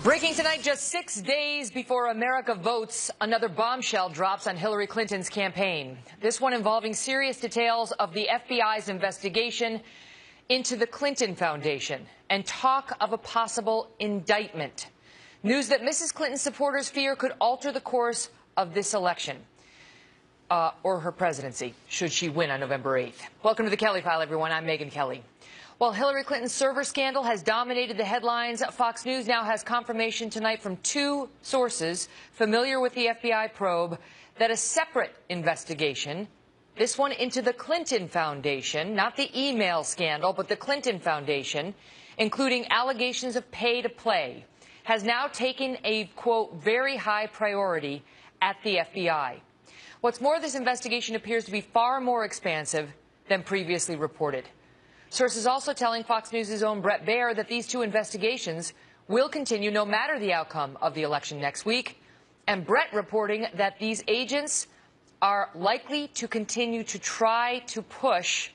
Breaking tonight, just 6 days before America votes, another bombshell drops on Hillary Clinton's campaign. This one involving serious details of the FBI's investigation into the Clinton Foundation and talk of a possible indictment. News that Mrs. Clinton's supporters fear could alter the course of this election or her presidency, should she win on November 8th. Welcome to the Kelly File, everyone. I'm Megyn Kelly. While Hillary Clinton's server scandal has dominated the headlines, Fox News now has confirmation tonight from two sources familiar with the FBI probe that a separate investigation, this one into the Clinton Foundation, not the email scandal, but the Clinton Foundation, including allegations of pay to play, has now taken a, quote, very high priority at the FBI. What's more, this investigation appears to be far more expansive than previously reported. Sources also telling Fox News' own Bret Baier that these two investigations will continue no matter the outcome of the election next week, and Bret reporting that these agents are likely to continue to try to push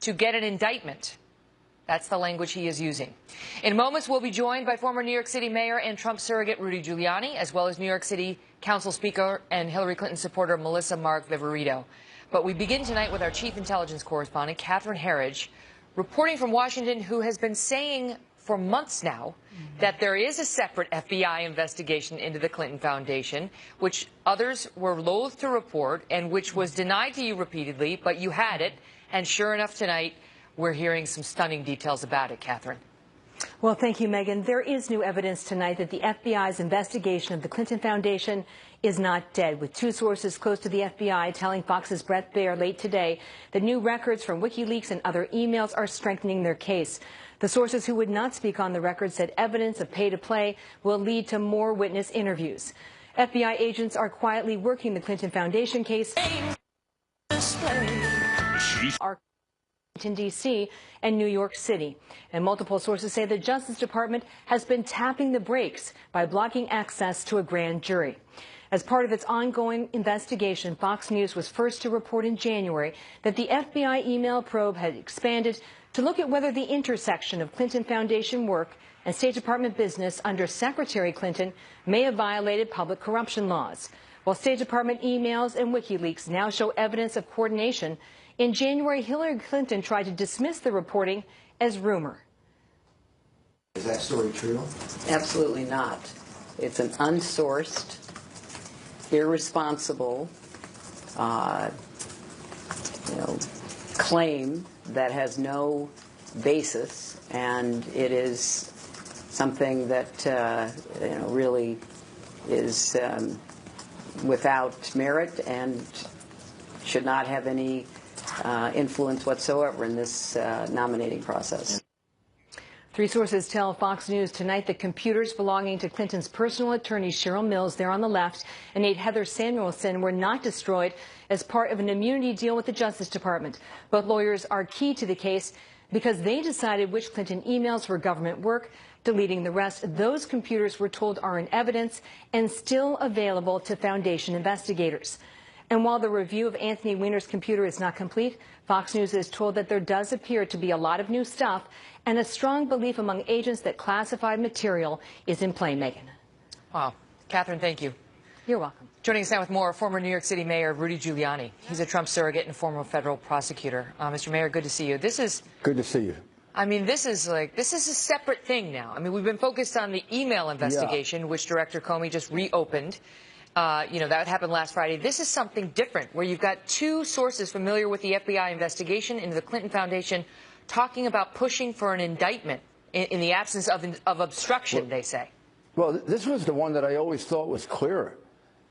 to get an indictment. That's the language he is using. In moments, we'll be joined by former New York City Mayor and Trump surrogate Rudy Giuliani, as well as New York City Council Speaker and Hillary Clinton supporter Melissa Mark Viverito. But we begin tonight with our chief intelligence correspondent, Catherine Herridge, reporting from Washington, who has been saying for months now that there is a separate FBI investigation into the Clinton Foundation, which others were loath to report and which was denied to you repeatedly, but you had it. And sure enough, tonight, we're hearing some stunning details about it, Catherine. Well, thank you, Megyn. There is new evidence tonight that the FBI's investigation of the Clinton Foundation is not dead, with two sources close to the FBI telling Fox's Bret Baier late today that new records from WikiLeaks and other emails are strengthening their case. The sources who would not speak on the record said evidence of pay-to-play will lead to more witness interviews. FBI agents are quietly working the Clinton Foundation case. Washington, D.C. and New York City. And multiple sources say the Justice Department has been tapping the brakes by blocking access to a grand jury. As part of its ongoing investigation, Fox News was first to report in January that the FBI email probe had expanded to look at whether the intersection of Clinton Foundation work and State Department business under Secretary Clinton may have violated public corruption laws. While State Department emails and WikiLeaks now show evidence of coordination, in January, Hillary Clinton tried to dismiss the reporting as rumor. Is that story true? Absolutely not. It's an unsourced, irresponsible, claim that has no basis, and it is something that really is without merit and should not have any influence whatsoever in this nominating process. Three sources tell Fox News tonight that computers belonging to Clinton's personal attorney, Cheryl Mills, there on the left, and aide Heather Samuelson were not destroyed as part of an immunity deal with the Justice Department. Both lawyers are key to the case because they decided which Clinton emails were government work, deleting the rest. Those computers, we're told, are in evidence and still available to Foundation investigators. And while the review of Anthony Weiner's computer is not complete, Fox News is told that there does appear to be a lot of new stuff and a strong belief among agents that classified material is in play, Megyn. Wow. Catherine, thank you. You're welcome. Joining us now with more, former New York City Mayor Rudy Giuliani. He's a Trump surrogate and former federal prosecutor. Mr. Mayor, good to see you. This is... Good to see you. I mean, this is a separate thing now. I mean, we've been focused on the email investigation, which Director Comey just reopened. That happened last Friday. This is something different, where you've got two sources familiar with the FBI investigation into the Clinton Foundation talking about pushing for an indictment in the absence of obstruction, they say. Well, this was the one that I always thought was clearer.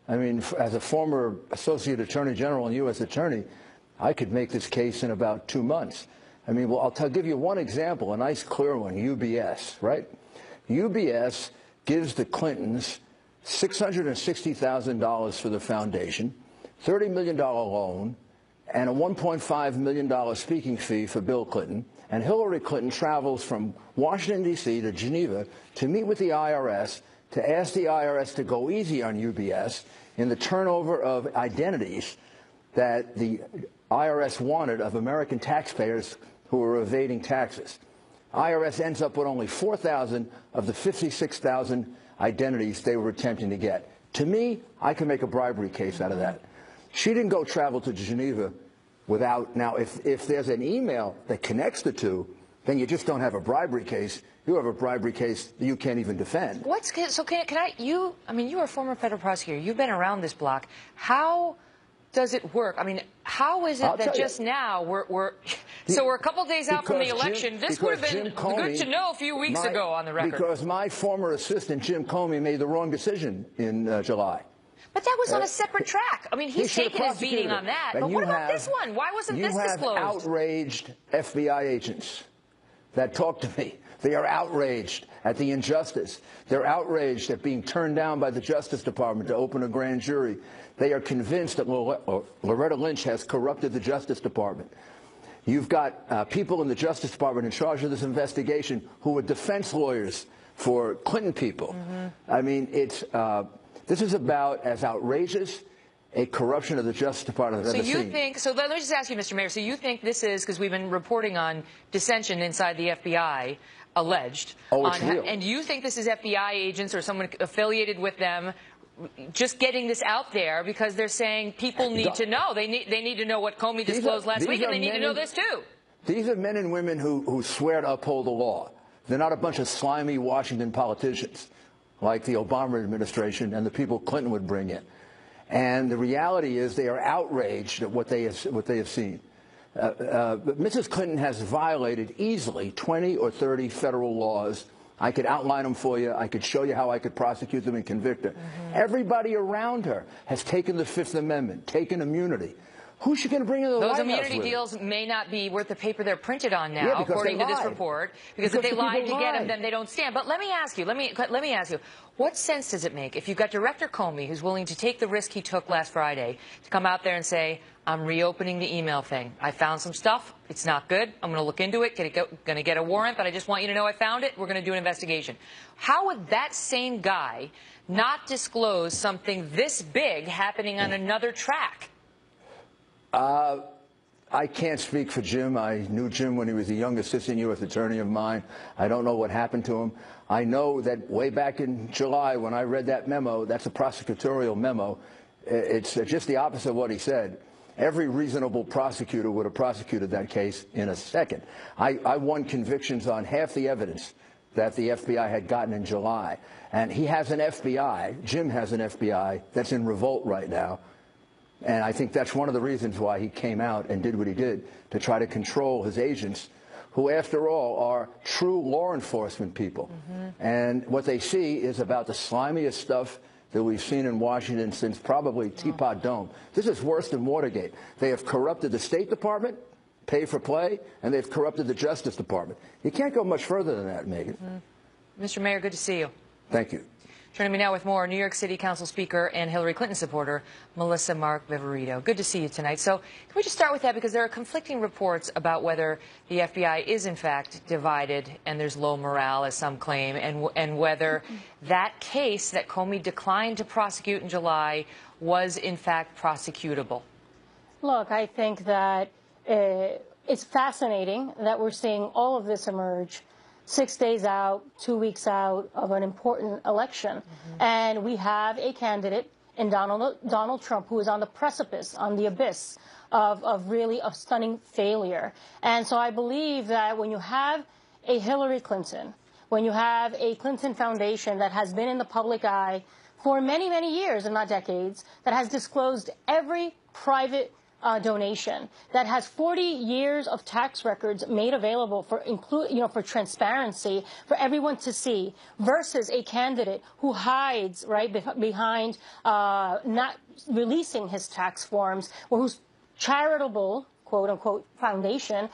I mean, as a former Associate Attorney General and U.S. Attorney, I could make this case in about 2 months. I mean, well, I'll give you one example, a nice clear one, UBS, right? UBS gives the Clintons $660,000 for the foundation, $30 million loan, and a $1.5 million speaking fee for Bill Clinton. And Hillary Clinton travels from Washington, D.C. to Geneva to meet with the IRS to ask the IRS to go easy on UBS in the turnover of identities that the IRS wanted of American taxpayers who were evading taxes. IRS ends up with only 4,000 of the 56,000 identities they were attempting to get. To me, I can make a bribery case out of that. She didn't go travel to Geneva without. Now, if there's an email that connects the two, then you just don't have a bribery case. You have a bribery case that you can't even defend. I mean, you are a former federal prosecutor. You've been around this block. How does it work? I mean, how is it that just now we're a couple days out from the election? This would have been good to know a few weeks ago on the record. Because my former assistant, Jim Comey, made the wrong decision in July. But that was on a separate track. I mean, he's taken his beating on that. But what about this one? Why wasn't this disclosed? You have outraged FBI agents that talk to me. They are outraged at the injustice. They're outraged at being turned down by the Justice Department to open a grand jury. They are convinced that Loretta Lynch has corrupted the Justice Department. You've got people in the Justice Department in charge of this investigation who were defense lawyers for Clinton people. I mean, this is about as outrageous a corruption of the Justice Department I've ever seen. So let me just ask you, Mr. Mayor, so you think this is, because we've been reporting on dissension inside the FBI, alleged. It's real. And you think this is FBI agents or someone affiliated with them just getting this out there because they're saying people need to know. They need to know what Comey disclosed last week, and they need to know this too. These are men and women who swear to uphold the law. They're not a bunch of slimy Washington politicians like the Obama administration and the people Clinton would bring in. And the reality is they are outraged at what they have seen. Mrs. Clinton has violated easily 20 or 30 federal laws. I could outline them for you. I could show you how I could prosecute them and convict her. Everybody around her has taken the Fifth Amendment, taken immunity. Who's she going to bring into the White House with? Those immunity deals may not be worth the paper they're printed on now, according to this report. Because if they lied to get them, then they don't stand. But let me ask you, let me ask you, what sense does it make if you've got Director Comey, who's willing to take the risk he took last Friday, to come out there and say, I'm reopening the email thing. I found some stuff. It's not good. I'm going to look into it. Going to get a warrant, but I just want you to know I found it. We're going to do an investigation. How would that same guy not disclose something this big happening on another track? I can't speak for Jim. I knew Jim when he was a young assistant U.S. attorney of mine. I don't know what happened to him. I know that way back in July when I read that memo, that's a prosecutorial memo. It's just the opposite of what he said. Every reasonable prosecutor would have prosecuted that case in a second. I won convictions on half the evidence that the FBI had gotten in July. And he has an FBI, Jim has an FBI, that's in revolt right now. And I think that's one of the reasons why he came out and did what he did, to try to control his agents, who, after all, are true law enforcement people. And what they see is about the slimiest stuff that we've seen in Washington since probably Teapot Dome. This is worse than Watergate. They have corrupted the State Department, pay for play, and they've corrupted the Justice Department. You can't go much further than that, Megan. Mr. Mayor, good to see you. Thank you. Joining me now with more, New York City Council Speaker and Hillary Clinton supporter, Melissa Mark Viverito. Good to see you tonight. So can we just start with that, because there are conflicting reports about whether the FBI is in fact divided and there's low morale, as some claim, and whether that case that Comey declined to prosecute in July was in fact prosecutable. Look, I think that it's fascinating that we're seeing all of this emerge 6 days out, 2 weeks out of an important election. And we have a candidate in Donald Trump who is on the precipice, on the abyss of really a stunning failure. And so I believe that when you have a Hillary Clinton, when you have a Clinton Foundation that has been in the public eye for many, many years, and not decades, that has disclosed every private donation, that has 40 years of tax records made available for for transparency for everyone to see, versus a candidate who hides behind not releasing his tax forms, or whose charitable quote-unquote foundation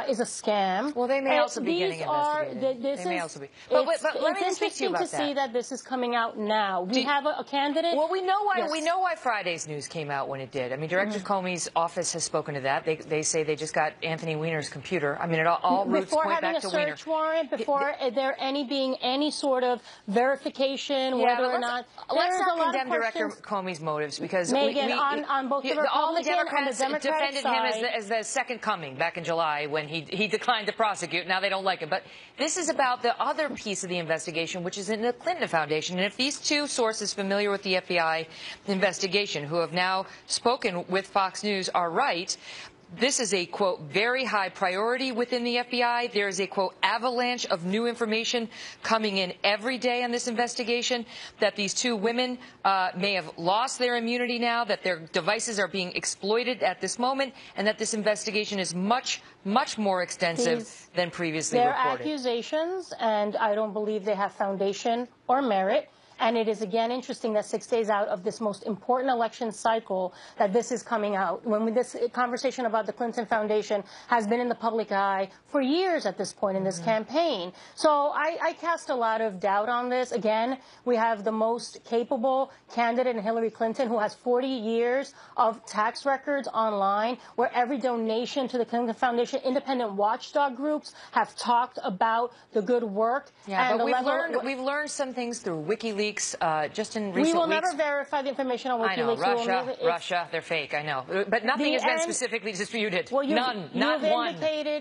is a scam. Well, they may also be getting investigated. They may also be. But let me just speak to you about that. It's interesting to see that this is coming out now. We have a candidate. Well, we know why. Yes. We know why Friday's news came out when it did. I mean, Director Comey's office has spoken to that. They say they just got Anthony Weiner's computer. I mean, all roots point back to Weiner. Before having a search warrant, before there being any sort of verification, whether or not. Let's not condemn Director Comey's motives, because Megan, on both the Republican and the Democratic defended him as the second coming. coming back in July when he declined to prosecute. Now they don't like him. But this is about the other piece of the investigation, which is in the Clinton Foundation. And if these two sources familiar with the FBI investigation who have now spoken with Fox News are right, this is a, quote, very high priority within the FBI. There is a, quote, avalanche of new information coming in every day on this investigation, that these two women may have lost their immunity now, that their devices are being exploited at this moment, and that this investigation is much, much more extensive than previously reported. They're accusations, and I don't believe they have foundation or merit. And it is, again, interesting that 6 days out of this most important election cycle that this is coming out. When this conversation about the Clinton Foundation has been in the public eye for years at this point in this campaign. So I cast a lot of doubt on this. Again, we have the most capable candidate in Hillary Clinton, who has 40 years of tax records online, where every donation to the Clinton Foundation, independent watchdog groups have talked about the good work. Yeah, and but we've learned some things through WikiLeaks. Just in recent weeks. We will never verify the information on WikiLeaks. I know, Russia, they're fake, I know. But nothing has been specifically disputed. Well, none, not one.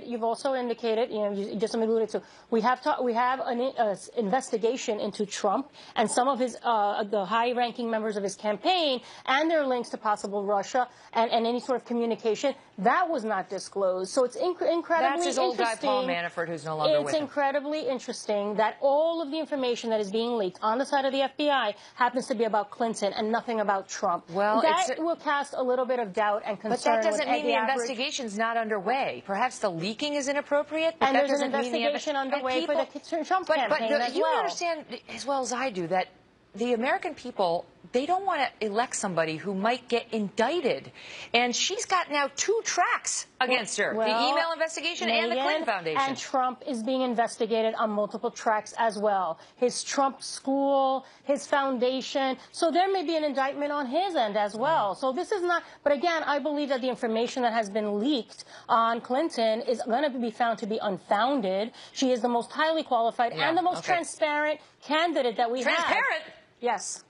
You've also indicated, you just alluded to, we have an investigation into Trump and some of his, the high-ranking members of his campaign and their links to possible Russia and any sort of communication. That was not disclosed. So it's incredibly That's his old guy, interesting. Paul Manafort, who's no longer with him. It's incredibly interesting that all of the information that is being leaked on the side of the FBI happens to be about Clinton and nothing about Trump. Well, that will cast a little bit of doubt and concern. But that doesn't mean the average investigation's not underway. Perhaps the leaking is inappropriate, but and that there's doesn't an mean the investigation underway for the Trump campaign as you well. understand as well as I do that the American people, they don't want to elect somebody who might get indicted. And she's got now 2 tracks against her, the email investigation and the Clinton Foundation. And Trump is being investigated on multiple tracks as well. His Trump school, his foundation. So there may be an indictment on his end as well. So this is not, but again, I believe that the information that has been leaked on Clinton is going to be found to be unfounded. She is the most highly qualified and the most transparent candidate that we have. Transparent? Yes.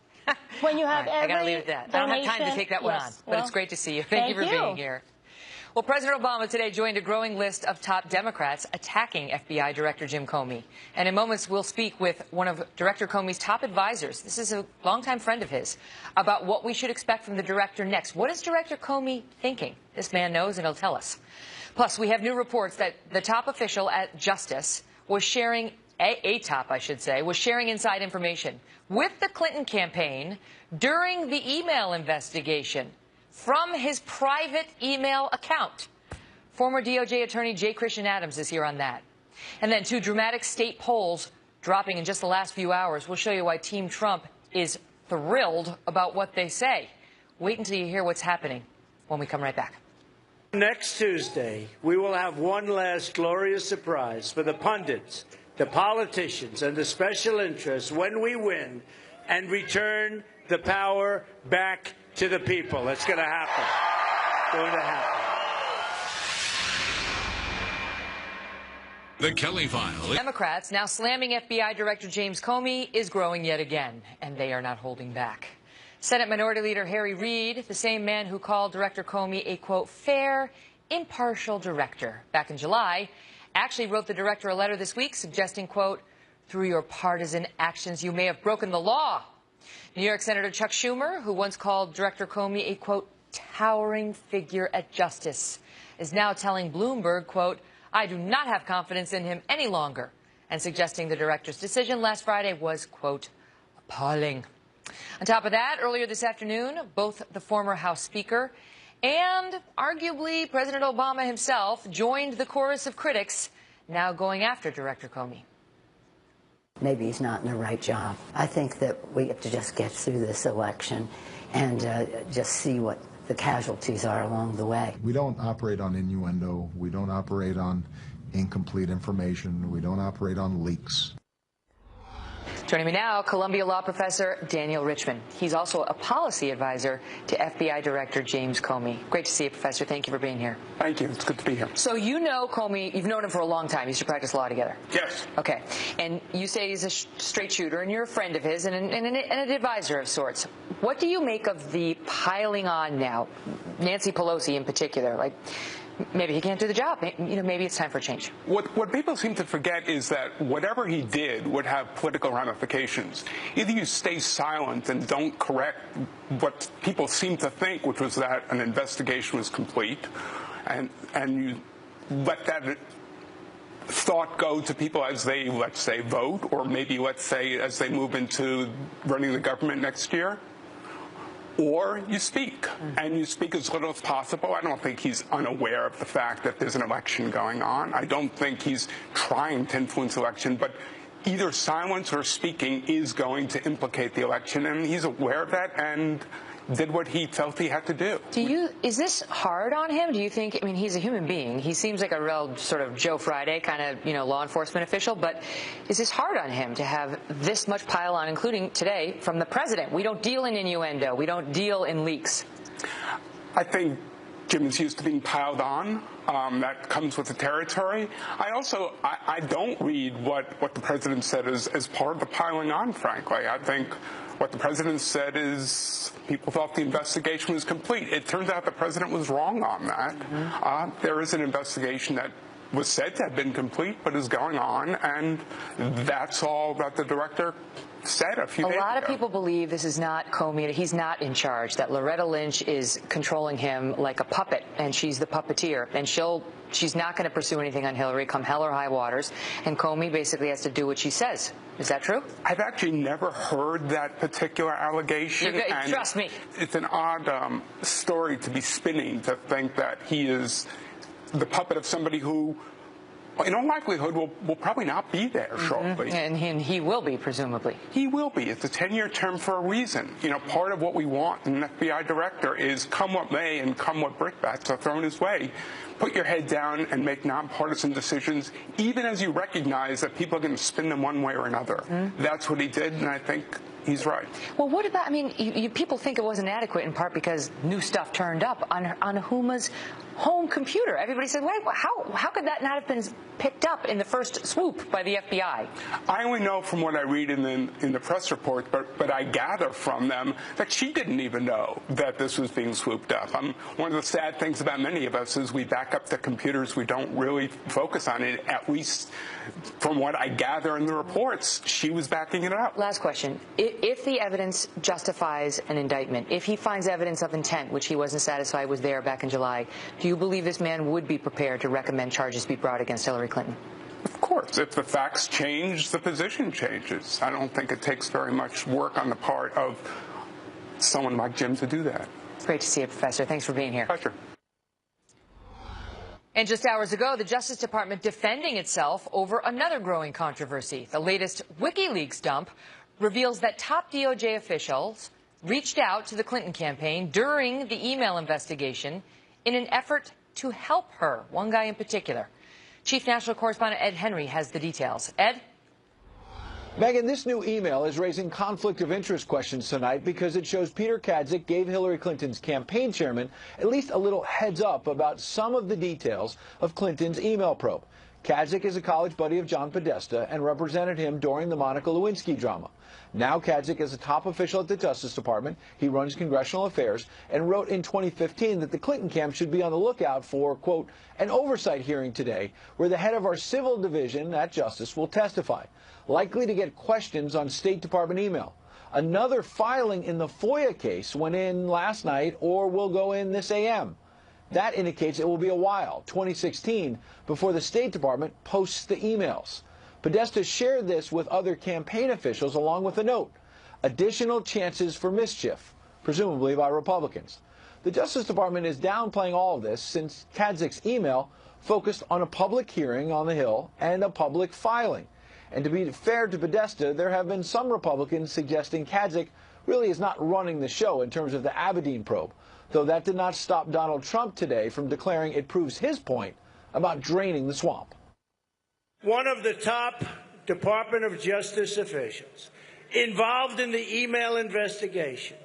When you have I got to leave it at that. I don't have time to take that one on, but it's great to see you. Thank you for being here. Well, President Obama today joined a growing list of top Democrats attacking FBI Director Jim Comey. And in moments, we'll speak with one of Director Comey's top advisors. This is a longtime friend of his, about what we should expect from the director next. What is Director Comey thinking? This man knows, and he'll tell us. Plus, we have new reports that the top official at Justice was sharing was sharing inside information with the Clinton campaign during the email investigation from his private email account. Former DOJ attorney J. Christian Adams is here on that. And then 2 dramatic state polls dropping in just the last few hours. We'll show you why Team Trump is thrilled about what they say. Wait until you hear what's happening when we come right back. Next Tuesday, we will have one last glorious surprise for the pundits, the politicians, and the special interests when we win and return the power back to the people. It's going to happen. It's going to happen. The Kelly File. Democrats now slamming FBI Director James Comey is growing yet again, and they are not holding back. Senate Minority Leader Harry Reid, the same man who called Director Comey a, quote, fair, impartial director back in July, actually wrote the director a letter this week suggesting, quote, through your partisan actions, you may have broken the law. New York Senator Chuck Schumer, who once called Director Comey a, quote, towering figure at justice, is now telling Bloomberg, quote, I do not have confidence in him any longer, and suggesting the director's decision last Friday was, quote, appalling. On top of that, earlier this afternoon, both the former House Speaker and arguably President Obama himself joined the chorus of critics now going after Director Comey. Maybe he's not in the right job. I think that we have to just get through this election and just see what the casualties are along the way. We don't operate on innuendo. We don't operate on incomplete information. We don't operate on leaks. Joining me now, Columbia Law professor Daniel Richman. He's also a policy advisor to FBI Director James Comey. Great to see you, Professor. Thank you for being here. Thank you. It's good to be here. So you know Comey, you've known him for a long time. You used to practice law together. Yes. Okay. And you say he's a straight shooter, and you're a friend of his and an advisor of sorts. What do you make of the piling on now, Nancy Pelosi in particular? Like, maybe he can't do the job. Maybe it's time for change. What people seem to forget is that whatever he did would have political ramifications. Either you stay silent and don't correct what people seem to think, which was that an investigation was complete, and you let that thought go to people as they, let's say, vote, or maybe, let's say, as they move into running the government next year. Or you speak, and you speak as little as possible. I don't think he's unaware of the fact that there's an election going on. I don't think he's trying to influence the election, but either silence or speaking is going to implicate the election, and he's aware of that and did what he felt he had to do. Is this hard on him? Do you think, he's a human being. He seems like a real sort of Joe Friday kind of, law enforcement official, but is this hard on him to have this much pile on, including today from the president? We don't deal in innuendo. We don't deal in leaks. I think Jim is used to being piled on. That comes with the territory. I don't read what the president said as part of the piling on, frankly. I think what the president said is people thought the investigation was complete. It turns out the president was wrong on that. There is an investigation that was said to have been complete but is going on, and that's all that the director said a few days ago. A lot of people believe this is not Comey, he's not in charge, that Loretta Lynch is controlling him like a puppet, and she's the puppeteer, and she's not going to pursue anything on Hillary come hell or high waters, and Comey basically has to do what she says. Is that true? I've actually never heard that particular allegation. Trust me. It's an odd story to be spinning, to think that he is the puppet of somebody who, in all likelihood, will probably not be there shortly. And he will be, presumably. He will be. It's a 10-year term for a reason. Part of what we want in an FBI director is come what may and come what brickbats are thrown his way. Put your head down and make nonpartisan decisions, even as you recognize that people are going to spin them one way or another. That's what he did, and I think he's right. Well, what about, people think it wasn't adequate in part because new stuff turned up on Huma's home computer. Everybody said, wait, how could that not have been picked up in the first swoop by the FBI? I only know from what I read in the press report, but I gather from them that she didn't even know that this was being swooped up. One of the sad things about many of us is we back up the computers. We don't really focus on it, at least from what I gather in the reports. She was backing it up. Last question. If the evidence justifies an indictment, if he finds evidence of intent, which he wasn't satisfied was there back in July, do you believe this man would be prepared to recommend charges be brought against Hillary Clinton? Of course. If the facts change, the position changes. I don't think it takes very much work on the part of someone like Jim to do that. Great to see you, Professor. Thanks for being here. Pleasure. And just hours ago, the Justice Department defending itself over another growing controversy. The latest WikiLeaks dump reveals that top DOJ officials reached out to the Clinton campaign during the email investigation in an effort to help her, one guy in particular. Chief National Correspondent Ed Henry has the details. Ed? Megyn, this new email is raising conflict of interest questions tonight because it shows Peter Kadzik gave Hillary Clinton's campaign chairman at least a little heads up about some of the details of Clinton's email probe. Kadzik is a college buddy of John Podesta and represented him during the Monica Lewinsky drama. Now Kadzik is a top official at the Justice Department. He runs congressional affairs and wrote in 2015 that the Clinton camp should be on the lookout for, quote, an oversight hearing today where the head of our civil division at Justice will testify, likely to get questions on State Department email. Another filing in the FOIA case went in last night or will go in this AM. That indicates it will be a while, 2016, before the State Department posts the emails. Podesta shared this with other campaign officials along with a note, additional chances for mischief, presumably by Republicans. The Justice Department is downplaying all of this since Kadzik's email focused on a public hearing on the Hill and a public filing. And to be fair to Podesta, there have been some Republicans suggesting Kadzik really is not running the show in terms of the Abedin probe, though that did not stop Donald Trump today from declaring it proves his point about draining the swamp. One of the top Department of Justice officials involved in the email investigation,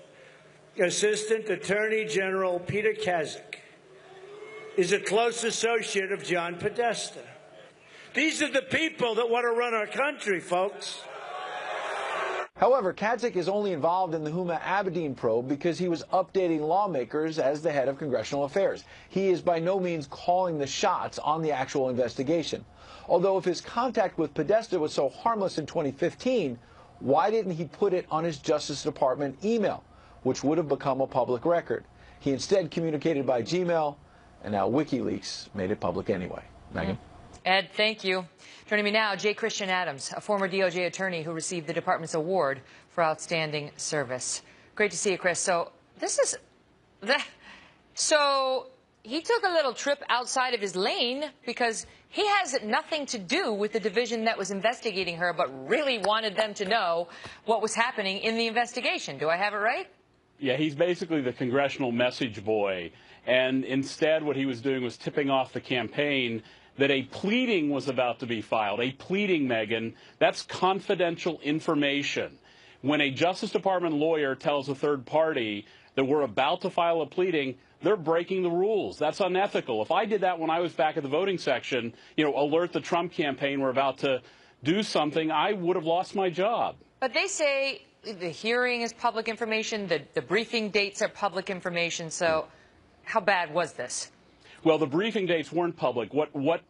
Assistant Attorney General Peter Kadzik, is a close associate of John Podesta. These are the people that want to run our country, folks. However, Kadzyk is only involved in the Huma Abedin probe because he was updating lawmakers as the head of congressional affairs. He is by no means calling the shots on the actual investigation. Although if his contact with Podesta was so harmless in 2015, why didn't he put it on his Justice Department email, which would have become a public record? He instead communicated by Gmail, and now WikiLeaks made it public anyway. Megan? Ed, thank you. Joining me now, J. Christian Adams, a former DOJ attorney who received the department's award for outstanding service. Great to see you, Chris. So so he took a little trip outside of his lane because he has nothing to do with the division that was investigating her, but really wanted them to know what was happening in the investigation. Do I have it right? Yeah, he's basically the congressional message boy. And instead, what he was doing was tipping off the campaign that a pleading was about to be filed. A pleading, Megan, that's confidential information. When a Justice Department lawyer tells a third party that we're about to file a pleading, they're breaking the rules. That's unethical. If I did that when I was back at the voting section, alert the Trump campaign we're about to do something, I would have lost my job. But they say the hearing is public information, the briefing dates are public information, so how bad was this? Well, the briefing dates weren't public. What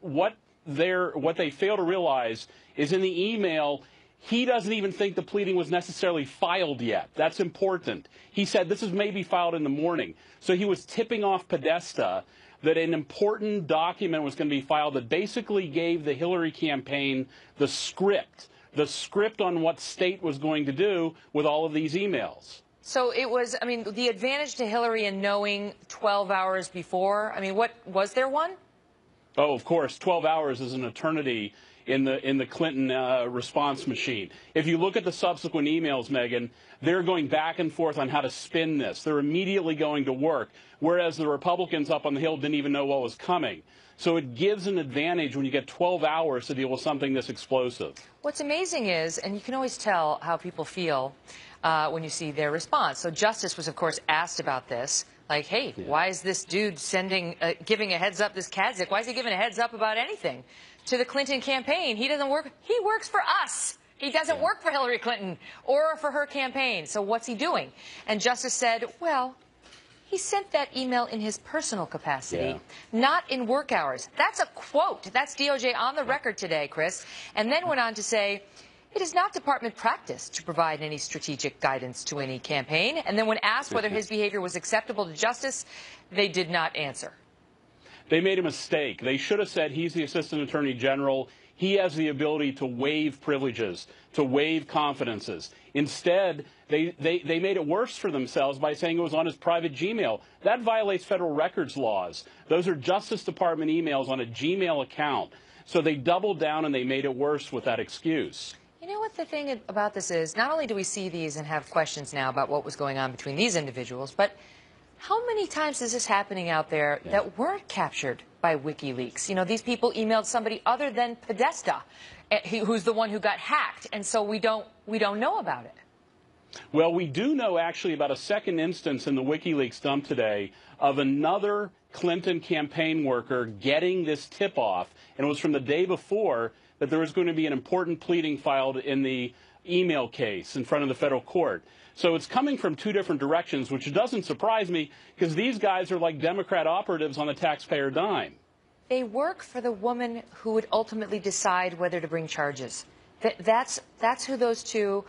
they fail to realize is in the email, he doesn't even think the pleading was necessarily filed yet. That's important. He said this is maybe filed in the morning. So he was tipping off Podesta that an important document was going to be filed that basically gave the Hillary campaign the script on what state was going to do with all of these emails. So it was, the advantage to Hillary in knowing 12 hours before, what was there one? Oh, of course. 12 hours is an eternity in the Clinton response machine. If you look at the subsequent emails, Megan, they're going back and forth on how to spin this. They're immediately going to work, whereas the Republicans up on the Hill didn't even know what was coming. So it gives an advantage when you get 12 hours to deal with something this explosive. What's amazing is, and you can always tell how people feel when you see their response. So Justice was, of course, asked about this. Like, hey, why is this dude giving a heads up, this Kadzyk? Why is he giving a heads up about anything to the Clinton campaign? He doesn't work. He works for us. He doesn't work for Hillary Clinton or for her campaign. So what's he doing? And Justice said, well, he sent that email in his personal capacity, not in work hours. That's a quote. That's DOJ on the record today, Chris. And then went on to say, it is not department practice to provide any strategic guidance to any campaign. And then when asked whether his behavior was acceptable to Justice, they did not answer. They made a mistake. They should have said he's the Assistant Attorney General. He has the ability to waive privileges, to waive confidences. Instead, they made it worse for themselves by saying it was on his private Gmail. That violates federal records laws. Those are Justice Department emails on a Gmail account. So they doubled down and they made it worse with that excuse. You know what the thing about this is? Not only do we see these and have questions now about what was going on between these individuals, but how many times is this happening out there that weren't captured by WikiLeaks? These people emailed somebody other than Podesta, who's the one who got hacked, and so we don't know about it. Well, we do know actually about a second instance in the WikiLeaks dump today of another Clinton campaign worker getting this tip-off, and it was from the day before that there was going to be an important pleading filed in the email case in front of the federal court. So it's coming from two different directions, which doesn't surprise me because these guys are like Democrat operatives on the taxpayer dime. They work for the woman who would ultimately decide whether to bring charges. That's who those two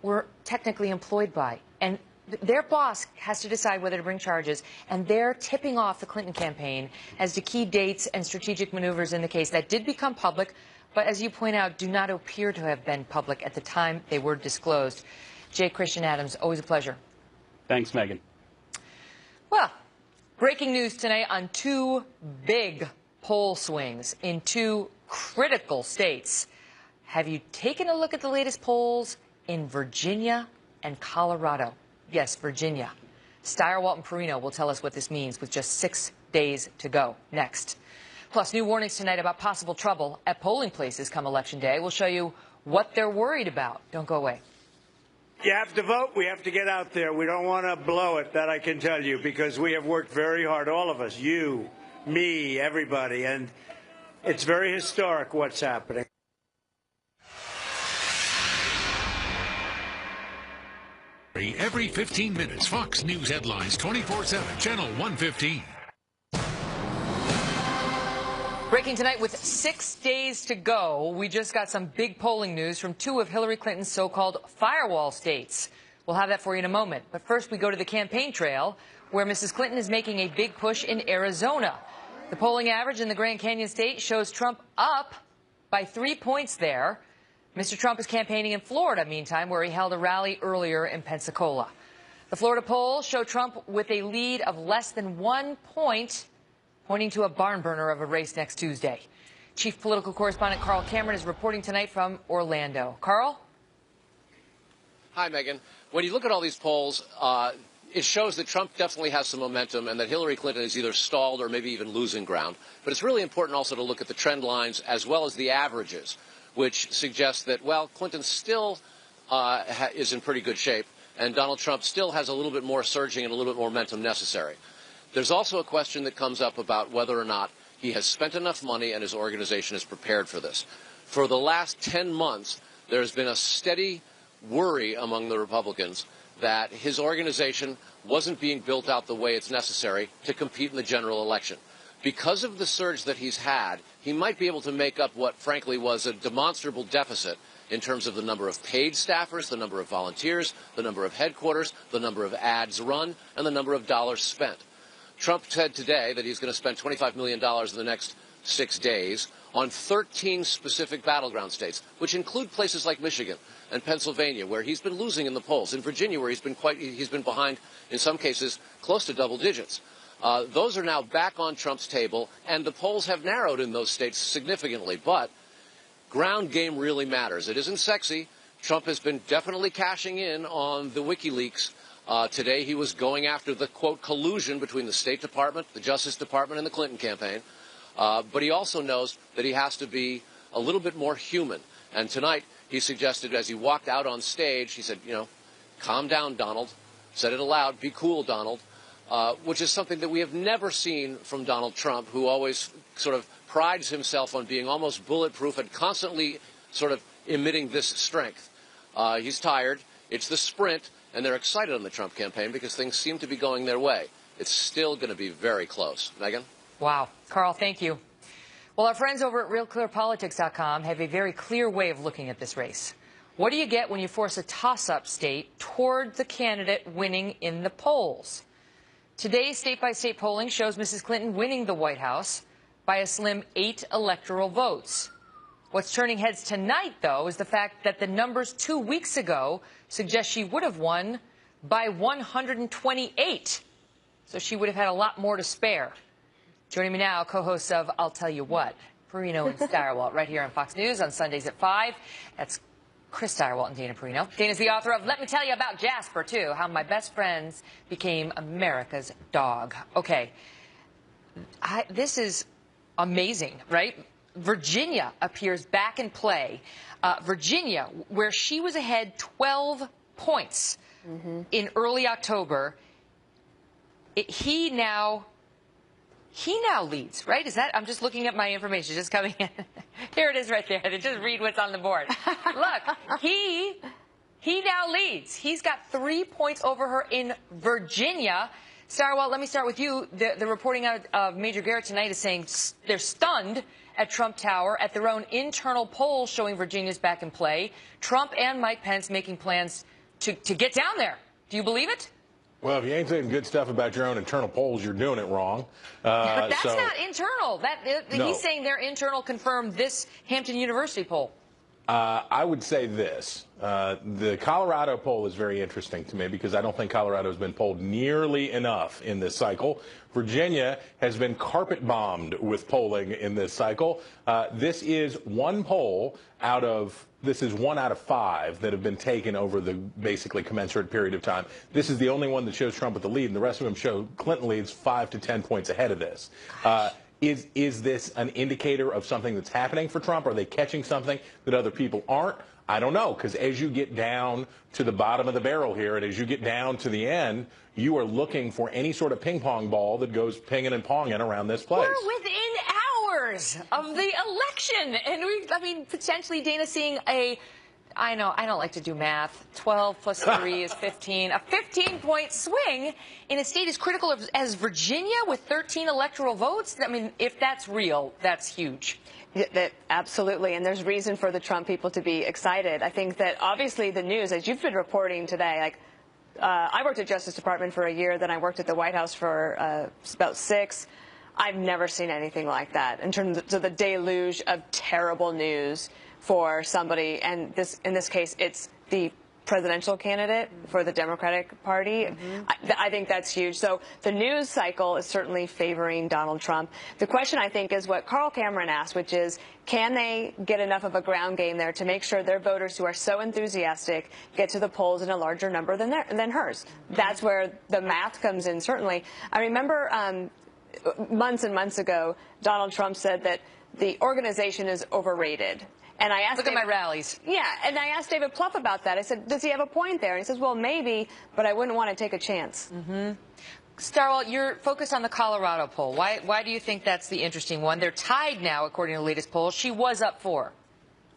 were technically employed by. And their boss has to decide whether to bring charges, and they're tipping off the Clinton campaign as to key dates and strategic maneuvers in the case that did become public, but as you point out, do not appear to have been public at the time they were disclosed. J. Christian Adams, always a pleasure. Thanks, Megan. Well, breaking news tonight on two big poll swings in two critical states. Have you taken a look at the latest polls in Virginia and Colorado? Yes, Virginia. Steyer Walton Perino will tell us what this means with just 6 days to go. Next. Plus, new warnings tonight about possible trouble at polling places come Election Day. We'll show you what they're worried about. Don't go away. You have to vote. We have to get out there. We don't want to blow it, that I can tell you, because we have worked very hard, all of us, you, me, everybody, and it's very historic what's happening. Every 15 minutes, Fox News headlines 24/7, channel 115. Breaking tonight with 6 days to go, we just got some big polling news from two of Hillary Clinton's so-called firewall states. We'll have that for you in a moment. But first, we go to the campaign trail, where Mrs. Clinton is making a big push in Arizona. The polling average in the Grand Canyon state shows Trump up by 3 points there. Mr. Trump is campaigning in Florida, meantime, where he held a rally earlier in Pensacola. The Florida polls show Trump with a lead of less than 1 point, pointing to a barn burner of a race next Tuesday. Chief political correspondent Carl Cameron is reporting tonight from Orlando. Carl? Hi, Megan. When you look at all these polls, it shows that Trump definitely has some momentum and that Hillary Clinton is either stalled or maybe even losing ground. But it's really important also to look at the trend lines as well as the averages, which suggests that, well, Clinton still is in pretty good shape, and Donald Trump still has a little bit more surging and a little bit more momentum necessary. There's also a question that comes up about whether or not he has spent enough money and his organization is prepared for this. For the last 10 months, there's been a steady worry among the Republicans that his organization wasn't being built out the way it's necessary to compete in the general election. Because of the surge that he's had, he might be able to make up what, frankly, was a demonstrable deficit in terms of the number of paid staffers, the number of volunteers, the number of headquarters, the number of ads run, and the number of dollars spent. Trump said today that he's going to spend $25 million in the next 6 days on 13 specific battleground states, which include places like Michigan and Pennsylvania, where he's been losing in the polls, in Virginia, where he's been behind, in some cases, close to double digits. Those are now back on Trump's table, and the polls have narrowed in those states significantly. But ground game really matters. It isn't sexy. Trump has been definitely cashing in on the WikiLeaks. Today he was going after the, quote, collusion between the State Department, the Justice Department, and the Clinton campaign. But he also knows that he has to be a little bit more human. And tonight he suggested, as he walked out on stage, he said, calm down, Donald. Said it aloud, be cool, Donald, which is something that we have never seen from Donald Trump, who always sort of prides himself on being almost bulletproof and constantly sort of emitting this strength. He's tired. It's the sprint. And they're excited on the Trump campaign because things seem to be going their way. It's still going to be very close. Megan? Wow. Carl, thank you. Well, our friends over at RealClearPolitics.com have a very clear way of looking at this race. What do you get when you force a toss-up state toward the candidate winning in the polls? Today's state-by-state polling shows Mrs. Clinton winning the White House by a slim 8 electoral votes. What's turning heads tonight, though, is the fact that the numbers 2 weeks ago suggest she would have won by 128. So she would have had a lot more to spare. Joining me now, co-hosts of I'll Tell You What, Perino and Stirewalt, right here on Fox News on Sundays at 5. That's Chris Stirewalt and Dana Perino. Dana's the author of Let Me Tell You About Jasper, too, How My Best Friends Became America's Dog. Okay, this is amazing, right? Virginia appears back in play. Virginia, where she was ahead 12 points in early October, he now leads, right? Is that? I'm just looking at my information, just coming in. Here it is right there. Just read what's on the board. Look, he now leads. He's got 3 points over her in Virginia. Stirewalt, let me start with you. The reporting out of Major Garrett tonight is saying they're stunned at Trump Tower at their own internal poll showing Virginia's back in play. Trump and Mike Pence making plans to get down there. Do you believe it? Well, if you ain't saying good stuff about your own internal polls, you're doing it wrong. But that's not internal. No. He's saying their internal confirmed this Hampton University poll. I would say this. The Colorado poll is very interesting to me because I don't think Colorado has been polled nearly enough in this cycle. Virginia has been carpet bombed with polling in this cycle. This is one out of 5 that have been taken over the basically commensurate period of time. This is the only one that shows Trump with the lead, and the rest of them show Clinton leads 5 to 10 points ahead of this. Is this an indicator of something that's happening for Trump? Are they catching something that other people aren't? I don't know, because as you get down to the bottom of the barrel here and as you get down to the end, you are looking for any sort of ping pong ball that goes pinging and ponging around this place. We're within hours of the election, and potentially, Dana, seeing I know, I don't like to do math. 12 plus 3 is 15. A 15-point swing in a state as critical as Virginia with 13 electoral votes? I mean, if that's real, that's huge. Yeah, absolutely, and there's reason for the Trump people to be excited. I think that obviously the news, as you've been reporting today, like I worked at Justice Department for a year, then I worked at the White House for about 6. I've never seen anything like that in terms of the deluge of terrible news for somebody, and in this case, it's the presidential candidate for the Democratic Party. I think that's huge. So the news cycle is certainly favoring Donald Trump. The question, I think, is what Carl Cameron asked, which is, can they get enough of a ground game there to make sure their voters who are so enthusiastic get to the polls in a larger number than hers? That's where the math comes in, certainly. I remember months and months ago, Donald Trump said that the organization is overrated. And I asked Look at my rallies. Yeah, and I asked David Plouffe about that. I said, does he have a point there? And he says, well, maybe, but I wouldn't want to take a chance. Starwell, you're focused on the Colorado poll. Why do you think that's the interesting one? They're tied now, according to the latest poll. She was up 4.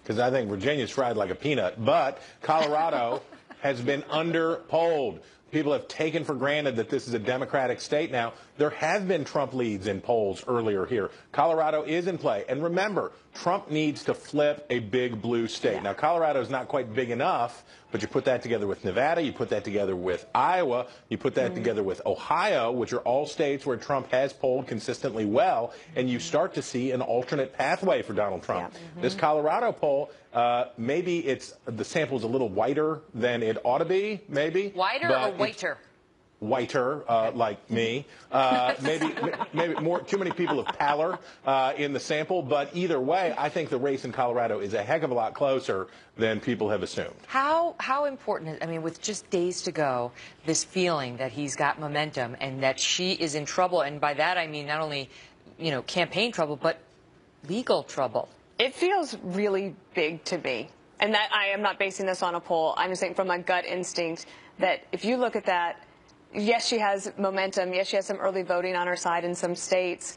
Because I think Virginia's fried like a peanut, but Colorado has been under-polled. People have taken for granted that this is a Democratic state now. There have been Trump leads in polls earlier here. Colorado is in play. And remember, Trump needs to flip a big blue state. Now, Colorado is not quite big enough, but you put that together with Nevada, you put that together with Iowa, you put that together with Ohio, which are all states where Trump has polled consistently well, and you start to see an alternate pathway for Donald Trump. This Colorado poll, maybe the sample's a little whiter than it ought to be, maybe. Whiter or whiter? Whiter, like me. Maybe more, too many people of pallor in the sample. But either way, I think the race in Colorado is a heck of a lot closer than people have assumed. How important is, I mean, with just days to go, this feeling that he's got momentum and that she is in trouble, and by that I mean not only, you know, campaign trouble, but legal trouble? It feels really big to me. And that I am not basing this on a poll. I'm saying from my gut instinct that if you look at that, yes, she has momentum. Yes, she has some early voting on her side in some states.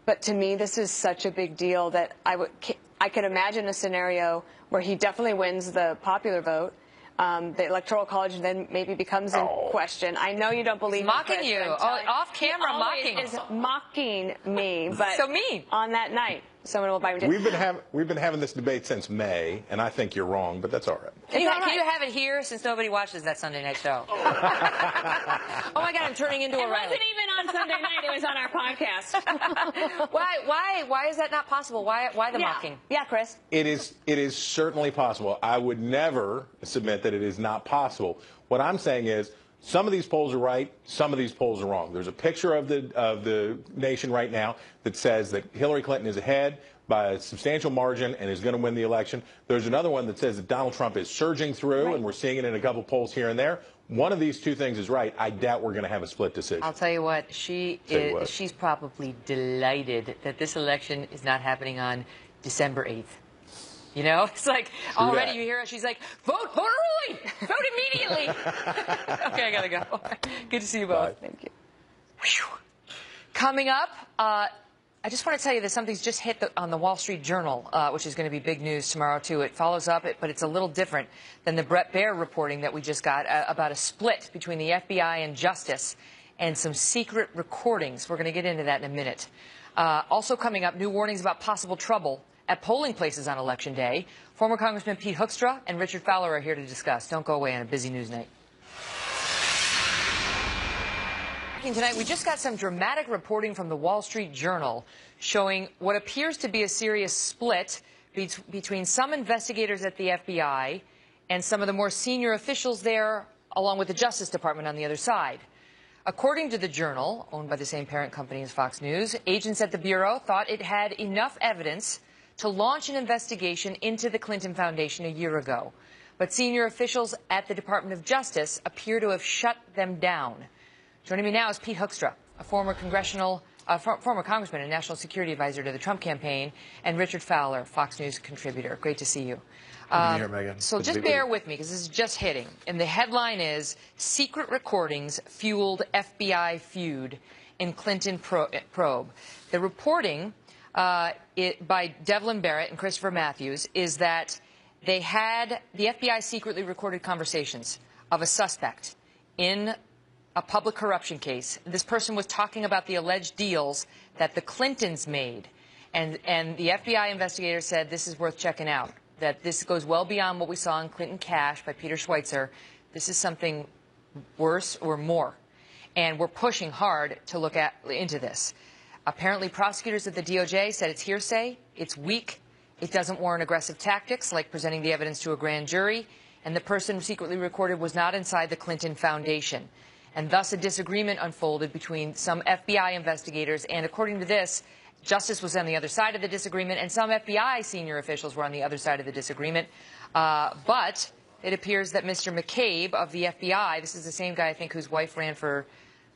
But to me, this is such a big deal that I could imagine a scenario where he definitely wins the popular vote. The Electoral College then maybe becomes in question. I know you don't believe He's mocking you. Off camera, mocking. Is mocking me. But so mean. On that night, someone will buy me. We've been having this debate since May, and I think you're wrong, but that's all right. Can you have it here since nobody watches that Sunday night show? Oh my God, I'm turning into a Riley. It wasn't even on Sunday night. It was on our podcast. Why is that not possible? Why the mocking? Yeah, Chris. It is certainly possible. I would never submit that it is not possible. What I'm saying is, some of these polls are right, some of these polls are wrong. There's a picture of the nation right now that says that Hillary Clinton is ahead by a substantial margin and is going to win the election. There's another one that says that Donald Trump is surging through, and we're seeing it in a couple polls here and there. One of these two things is right. I doubt we're going to have a split decision. I'll tell you what, she's probably delighted that this election is not happening on December 8th. You know, it's like already you hear her. She's like, vote early, vote immediately. Okay, I gotta go. Good to see you both. Bye. Thank you. Whew. Coming up, I just want to tell you that something's just hit on the Wall Street Journal, which is going to be big news tomorrow too. It follows up, but it's a little different than the Bret Baier reporting that we just got about a split between the FBI and Justice and some secret recordings. We're going to get into that in a minute. Also coming up, new warnings about possible trouble at polling places on Election Day. Former Congressman Pete Hoekstra and Richard Fowler are here to discuss. Don't go away on a busy news night. Tonight, we just got some dramatic reporting from the Wall Street Journal showing what appears to be a serious split between some investigators at the FBI and some of the more senior officials there, along with the Justice Department on the other side. According to the Journal, owned by the same parent company as Fox News, agents at the Bureau thought it had enough evidence to launch an investigation into the Clinton Foundation a year ago. But senior officials at the Department of Justice appear to have shut them down. Joining me now is Pete Hoekstra, a former congressman and national security advisor to the Trump campaign, and Richard Fowler, Fox News contributor. Great to see you. Good to be here, Megan. So just bear with me, because this is just hitting. And the headline is, Secret Recordings Fueled FBI Feud in Clinton Probe. The reporting by Devlin Barrett and Christopher Matthews is that the FBI secretly recorded conversations of a suspect in a public corruption case. This person was talking about the alleged deals that the Clintons made. And the FBI investigator said this is worth checking out, that this goes well beyond what we saw in Clinton Cash by Peter Schweitzer. This is something worse or more. And we're pushing hard to look into this. Apparently, prosecutors at the DOJ said it's hearsay, it's weak, it doesn't warrant aggressive tactics like presenting the evidence to a grand jury, and the person secretly recorded was not inside the Clinton Foundation. And thus a disagreement unfolded between some FBI investigators, and according to this, Justice was on the other side of the disagreement, and some FBI senior officials were on the other side of the disagreement. But it appears that Mr. McCabe of the FBI, this is the same guy, I think, whose wife ran for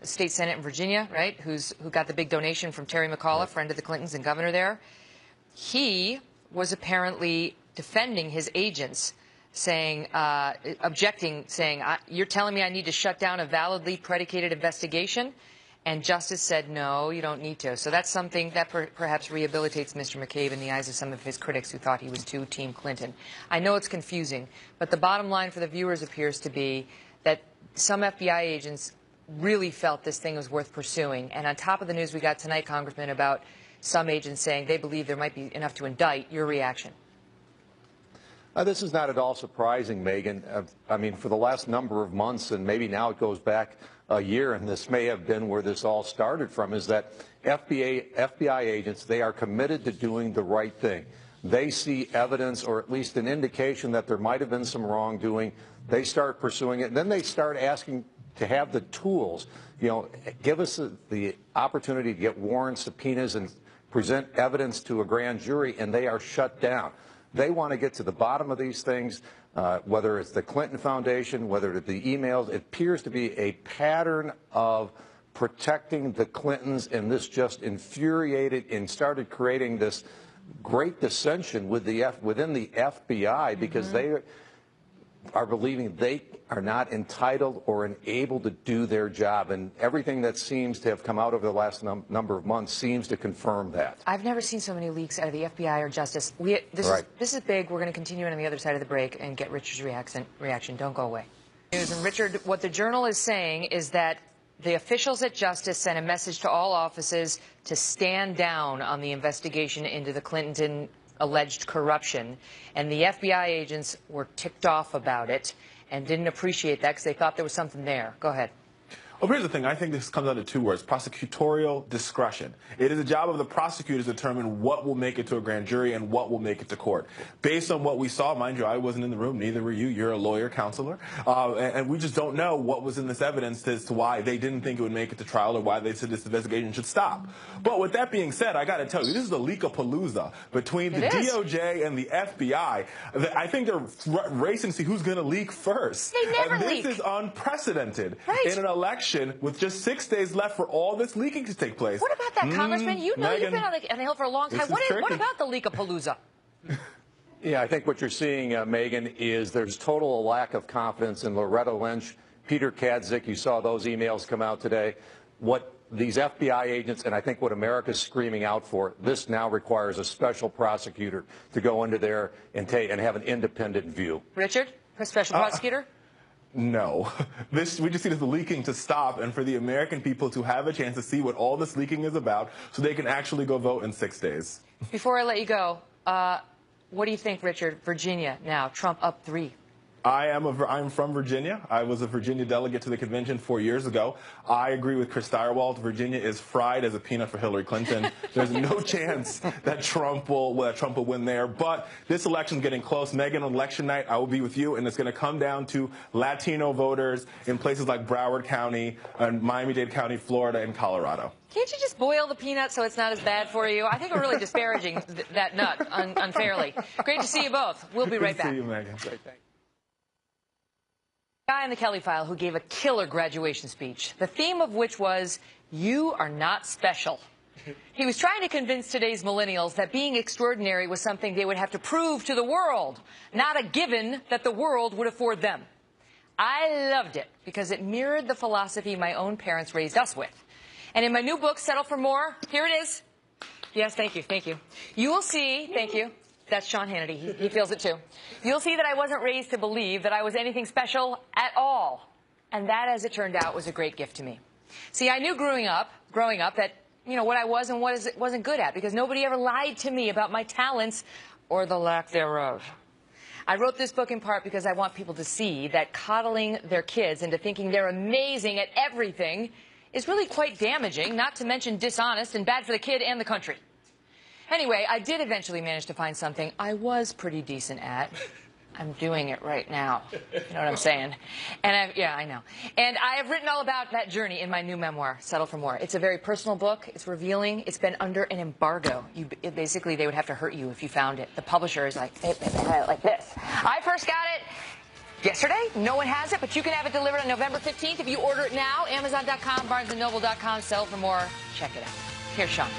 the state senate in Virginia, right, who got the big donation from Terry McAuliffe, friend of the Clintons and governor there, he was apparently defending his agents, saying, objecting, saying, you're telling me I need to shut down a validly predicated investigation? And Justice said, no, you don't need to. So that's something that perhaps rehabilitates Mr. McCabe in the eyes of some of his critics who thought he was too Team Clinton. I know it's confusing, but the bottom line for the viewers appears to be that some FBI agents really felt this thing was worth pursuing. And on top of the news we got tonight, Congressman, about some agents saying they believe there might be enough to indict, your reaction? This is not at all surprising, Megan. I mean, for the last number of months, and maybe now it goes back a year, and this may have been where this all started from, is that FBI agents, they are committed to doing the right thing. They see evidence or at least an indication that there might have been some wrongdoing. They start pursuing it, and then they start asking to have the tools, give us the opportunity to get warrants, subpoenas, and present evidence to a grand jury, and they are shut down. They want to get to the bottom of these things, whether it's the Clinton Foundation, whether it's the emails. It appears to be a pattern of protecting the Clintons, and this just infuriated and started creating this great dissension within the FBI because they are believing they are not entitled or unable to do their job. And everything that seems to have come out over the last number of months seems to confirm that. I've never seen so many leaks out of the FBI or Justice. This is big. We're going to continue on the other side of the break and get Richard's reaction. Don't go away. And Richard, what the Journal is saying is that the officials at Justice sent a message to all offices to stand down on the investigation into the Clinton alleged corruption, and the FBI agents were ticked off about it and didn't appreciate that because they thought there was something there. Go ahead. Well, here's the thing. I think this comes down to two words: prosecutorial discretion. It is the job of the prosecutors to determine what will make it to a grand jury and what will make it to court. Based on what we saw, mind you, I wasn't in the room, neither were you. You're a lawyer, counselor. And we just don't know what was in this evidence as to why they didn't think it would make it to trial or why they said this investigation should stop. But with that being said, I got to tell you, this is a leak-a-palooza between the DOJ and the FBI. I think they're racing to see who's going to leak first. They never leak. This is unprecedented in an election with just 6 days left for all this leaking to take place. What about that, Congressman? You know, you've been on the Hill for a long time. What about the leak-a-palooza? Yeah, I think what you're seeing, Megan, is there's total lack of confidence in Loretta Lynch, Peter Kadzik. You saw those emails come out today. What these FBI agents, and I think what America's screaming out for, this now requires a special prosecutor to go into there and have an independent view. Richard, special prosecutor? No. We just need the leaking to stop and for the American people to have a chance to see what all this leaking is about so they can actually go vote in 6 days. Before I let you go, what do you think, Richard? Virginia now, Trump up 3. I'm from Virginia. I was a Virginia delegate to the convention 4 years ago. I agree with Chris Stirewalt. Virginia is fried as a peanut for Hillary Clinton. There's no chance that Trump will win there. But this election's getting close. Megan, on election night, I will be with you, and it's going to come down to Latino voters in places like Broward County, and Miami-Dade County, Florida, and Colorado. Can't you just boil the peanut so it's not as bad for you? I think we're really disparaging that nut unfairly. Great to see you both. We'll be right back. Good to see you, Megan. Great, thanks. Guy in the Kelly File who gave a killer graduation speech, the theme of which was, "You are not special." He was trying to convince today's millennials that being extraordinary was something they would have to prove to the world, not a given that the world would afford them. I loved it because it mirrored the philosophy my own parents raised us with. And in my new book, Settle for More, here it is. Yes, thank you, thank you. You will see, thank you. That's Sean Hannity. He feels it too. You'll see that I wasn't raised to believe that I was anything special at all. And that, as it turned out, was a great gift to me. See, I knew growing up that, you know, what I was and what I wasn't good at, because nobody ever lied to me about my talents or the lack thereof. I wrote this book in part because I want people to see that coddling their kids into thinking they're amazing at everything is really quite damaging, not to mention dishonest and bad for the kid and the country. Anyway, I did eventually manage to find something I was pretty decent at. I'm doing it right now. You know what I'm saying? And yeah, I know. And I have written all about that journey in my new memoir, Settle for More. It's a very personal book. It's revealing. It's been under an embargo. Basically, they would have to hurt you if you found it. The publisher is like this. I first got it yesterday. No one has it, but you can have it delivered on November 15th if you order it now. Amazon.com, BarnesandNoble.com. Settle for More. Check it out. Here's Sean.